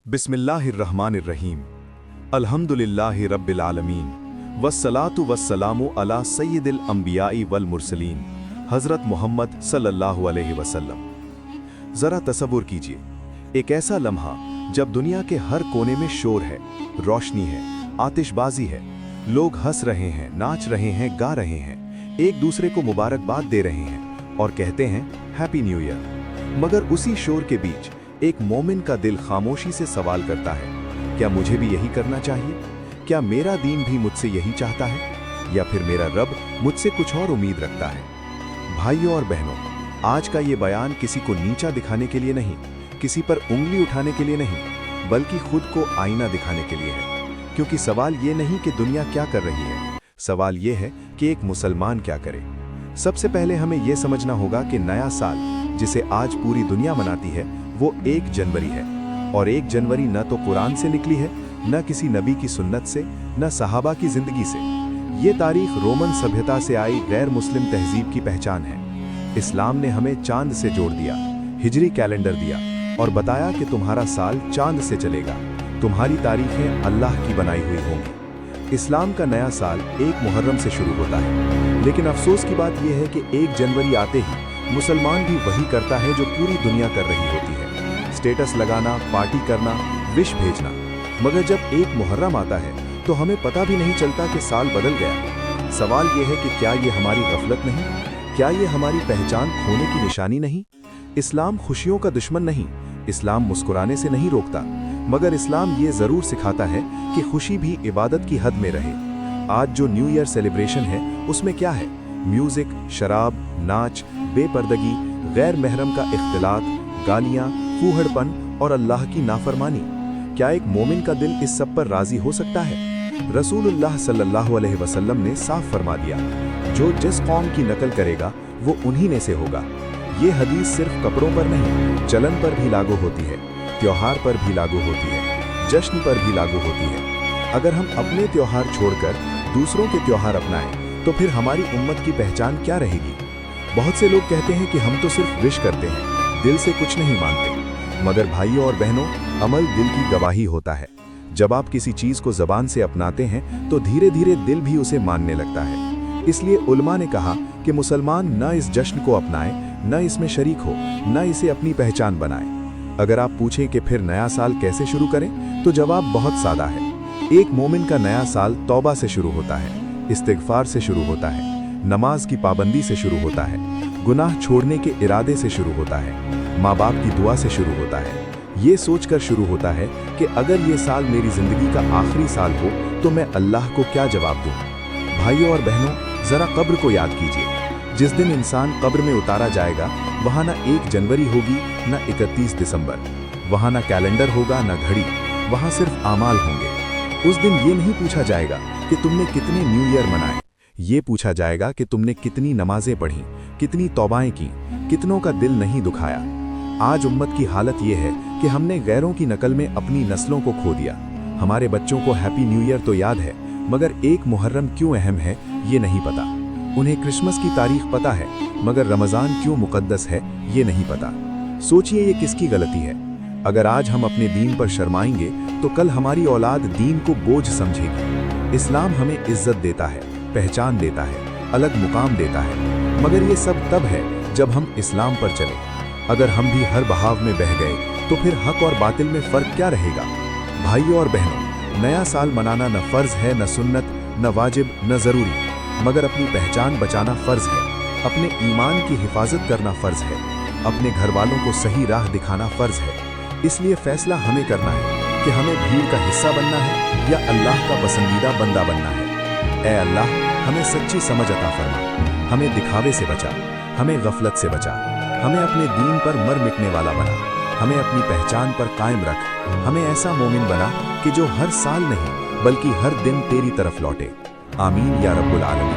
बिस्मिल्लाहिर्रहमानिर्रहीम अल्हम्दुलिल्लाहि रब्बिल आलमीन वस्सलातु वस्सलामु अला सय्यिदिल अंबियाई वल मुरसलीन हज़रत मोहम्मद सल्लल्लाहु अलैहि वसल्लम। ज़रा तसव्वुर कीजिए, एक ऐसा लम्हा जब दुनिया के हर कोने में शोर है, रोशनी है, आतिशबाजी है, लोग हंस रहे हैं, नाच रहे हैं, गा रहे हैं, एक दूसरे को मुबारकबाद दे रहे हैं और कहते हैं हैप्पी न्यू ईयर। मगर उसी शोर के बीच एक मोमिन का दिल खामोशी से सवाल करता है, क्या मुझे भी यही करना चाहिए? क्या मेरा दीन भी मुझसे यही चाहता है, या फिर मेरा रब मुझसे कुछ और उम्मीद रखता है? भाइयों और बहनों, आज का ये बयान किसी को नीचा दिखाने के लिए नहीं, किसी पर उंगली उठाने के लिए नहीं, बल्कि खुद को आईना दिखाने के लिए है। क्योंकि सवाल ये नहीं कि दुनिया क्या कर रही है, सवाल ये है कि एक मुसलमान क्या करे। सबसे पहले हमें यह समझना होगा कि नया साल जिसे आज पूरी दुनिया मनाती है वो 1 जनवरी है, और 1 जनवरी न तो कुरान से निकली है, न किसी नबी की सुन्नत से, न सहाबा की जिंदगी से। ये तारीख रोमन सभ्यता से आई गैर मुस्लिम तहजीब की पहचान है। इस्लाम ने हमें चांद से जोड़ दिया, हिजरी कैलेंडर दिया और बताया कि तुम्हारा साल चांद से चलेगा, तुम्हारी तारीखें अल्लाह की बनाई हुई होंगी। इस्लाम का नया साल 1 मुहर्रम से शुरू होता है, लेकिन अफसोस की बात यह है कि 1 जनवरी आते ही मुसलमान भी वही करता है जो पूरी दुनिया कर रही होती है, स्टेटस लगाना, पार्टी करना, विश भेजना। मगर जब 1 मुहर्रम आता है तो हमें पता भी नहीं चलता कि साल बदल गया। सवाल यह है कि क्या ये हमारी गफलत नहीं, क्या ये हमारी पहचान खोने की निशानी नहीं? इस्लाम खुशियों का दुश्मन नहीं, इस्लाम मुस्कुराने से नहीं रोकता, मगर इस्लाम ये जरूर सिखाता है कि खुशी भी इबादत की हद में रहे। आज जो न्यू ईयर सेलिब्रेशन है उसमें क्या है? म्यूजिक, शराब, नाच, बेपर्दगी, गैर महरम का इख्तिलात, गालियां, फूहड़पन और अल्लाह की नाफरमानी। क्या एक मोमिन का दिल इस सब पर राजी हो सकता है? रसूलुल्लाह सल्लल्लाहु अलैहि वसल्लम ने साफ फरमा दिया, जो जिस कौम की नकल करेगा वो उन्हीं में से होगा। ये हदीस सिर्फ कपड़ों पर नहीं, चलन पर भी लागू होती है, त्योहार पर भी लागू होती है, जश्न पर भी लागू होती है। अगर हम अपने त्योहार छोड़कर दूसरों के त्योहार अपनाएं तो फिर हमारी उम्मत की पहचान क्या रहेगी? बहुत से लोग कहते हैं कि हम तो सिर्फ विश करते हैं, दिल से कुछ नहीं मानते। मगर भाइयों और बहनों, अमल दिल की गवाही होता है। जब आप किसी चीज को जबान से अपनाते हैं तो धीरे धीरे दिल भी उसे मानने लगता है। इसलिए उलमा ने कहा कि मुसलमान न इस जश्न को अपनाए, न इसमें शरीक हो, न इसे अपनी पहचान बनाए। अगर आप पूछें कि फिर नया साल कैसे शुरू करें, तो जवाब बहुत सादा है। एक मोमिन का नया साल तौबा से शुरू होता है, इस्तिगफार से शुरू होता है, नमाज की पाबंदी से शुरू होता है, गुनाह छोड़ने के इरादे से शुरू होता है, माँ बाप की दुआ से शुरू होता है। ये सोचकर शुरू होता है कि अगर ये साल मेरी जिंदगी का आखिरी साल हो तो मैं अल्लाह को क्या जवाब दूं। भाइयों और बहनों, जरा कब्र को याद कीजिए। जिस दिन इंसान कब्र में उतारा जाएगा, वहाँ न 1 जनवरी होगी, न 31 दिसंबर, वहाँ न कैलेंडर होगा, न घड़ी, वहाँ सिर्फ आमाल होंगे। उस दिन ये नहीं पूछा जाएगा कि तुमने कितने न्यू ईयर मनाए, ये पूछा जाएगा कि तुमने कितनी नमाजें पढ़ी, कितनी तौबाएं की, कितनों का दिल नहीं दुखाया। आज उम्मत की हालत ये है कि हमने गैरों की नकल में अपनी नस्लों को खो दिया। हमारे बच्चों को हैप्पी न्यू ईयर तो याद है, मगर 1 मुहर्रम क्यों अहम है ये नहीं पता। उन्हें क्रिसमस की तारीख पता है, मगर रमज़ान क्यों मुकद्दस है ये नहीं पता। सोचिए ये किसकी गलती है? अगर आज हम अपने दीन पर शर्माएंगे तो कल हमारी औलाद दीन को बोझ समझेगी। इस्लाम हमें इज्जत देता है, पहचान देता है, अलग मुकाम देता है, मगर ये सब तब है जब हम इस्लाम पर चले। अगर हम भी हर बहाव में बह गए तो फिर हक और बातिल में फर्क क्या रहेगा? भाइयों और बहनों, नया साल मनाना न फर्ज है, न सुन्नत, न वाजिब, न जरूरी, मगर अपनी पहचान बचाना फर्ज है, अपने ईमान की हिफाजत करना फर्ज है, अपने घर वालों को सही राह दिखाना फर्ज है। इसलिए फैसला हमें करना है कि हमें भीड़ का हिस्सा बनना है या अल्लाह का पसंदीदा बंदा बनना है। ऐ अल्लाह, हमें सच्ची समझ अता फरमा, हमें दिखावे से बचा, हमें गफलत से बचा, हमें अपने दीन पर मर मिटने वाला बना, हमें अपनी पहचान पर कायम रख, हमें ऐसा मोमिन बना कि जो हर साल नहीं बल्कि हर दिन तेरी तरफ लौटे। आमीन या रब्बुल आलमीन।